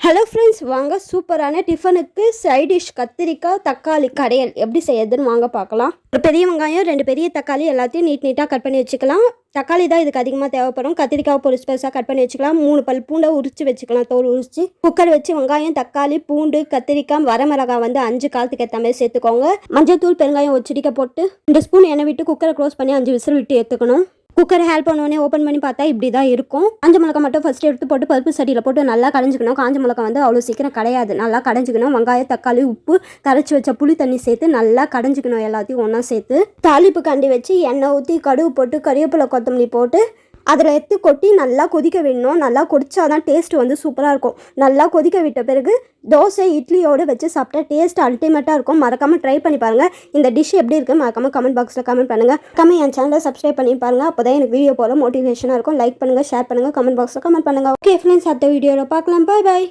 Hello friends, வாங்க சூப்பரான டிஃபனுக்கு சைட் டிஷ் கத்திரிக்காய் தக்காளி கடையல் எப்படி செய்யறதுன்னு வாங்க பார்க்கலாம். ஒரு பெரிய வெங்காயம், 2 பெரிய தக்காளி எல்லாத்தையும் நீட்டாக கட் பண்ணி வச்சுக்கலாம். தக்காளி தான் இதுக்கு அதிகமாக தேவைப்படும். கத்திரிக்காய் பெருசாக கட் பண்ணி வச்சுக்கலாம். 3 பல் பூண்டை உரிச்சு வச்சுக்கலாம், தோல் உரிச்சு. குக்கர் வச்சு வெங்காயம், தக்காளி, பூண்டு, கத்திரிக்காய், வரமிளகாய் 5 காலத்துக்கு ஏற்ற மாதிரி சேர்த்துக்கோங்க. மஞ்சள் தூள், பெருங்காயம் ஒரு சிட்டிகை போட்டு 2 ஸ்பூன் எண்ணெய் விட்டு குக்கரை க்ளோஸ் பண்ணி 5 விசில் விட்டு ஏற்றுக்கணும். குக்கரை ஹேல் பண்ணோடனே ஓப்பன் பண்ணி பார்த்தா இப்படி தான் இருக்கும். காஞ்ச மிளகா மட்டும் ஃபஸ்ட்டு எடுத்து போட்டு பருப்பு சட்டியில் போட்டு நல்லா கடைஞ்சிக்கணும். காஞ்ச மிளகா அவ்வளோ சீக்கிரம் கிடையாது. நல்லா கடைஞ்சிக்கணும். வெங்காயம், தக்காளி, உப்பு, கரைச்சி வச்ச புளி தண்ணி சேர்த்து நல்லா கடைஞ்சிக்கணும். எல்லாத்தையும் ஒன்றா சேர்த்து தாளிப்பு கண்டி வச்சு எண்ணெய் ஊற்றி கடுகு போட்டு கறிவேப்பிலை கொத்தமல்லி போட்டு அதில் எடுத்து கொட்டி நல்லா கொதிக்க விடணும். நல்லா கொதிச்சாதான் டேஸ்ட் சூப்பராக இருக்கும். நல்லா கொதிக்க விட்ட பிறகு தோசை இட்லியோடு வச்சு சாப்பிட்டா டேஸ்ட் அல்டிமேட்டாக இருக்கும். மறக்காமல் ட்ரை பண்ணி பாருங்கள். இந்த டிஷ் எப்படி இருக்குது மறக்காமல் கமெண்ட் பாக்ஸில் கமெண்ட் பண்ணுங்கள். என் சேனலை சப்ஸ்கிரைப் பண்ணி பாருங்கள். அப்போ தான் எனக்கு வீடியோ போல மோட்டிவேஷனாக இருக்கும். லைக் பண்ணுங்கள், ஷேர் பண்ணுங்கள், கமெண்ட் பாக்ஸில் கமெண்ட் பண்ணுங்கள். ஓகே ஃப்ரெண்ட்ஸ், அடுத்த வீடியோவில் பார்க்கலாம். பாய் பாய்.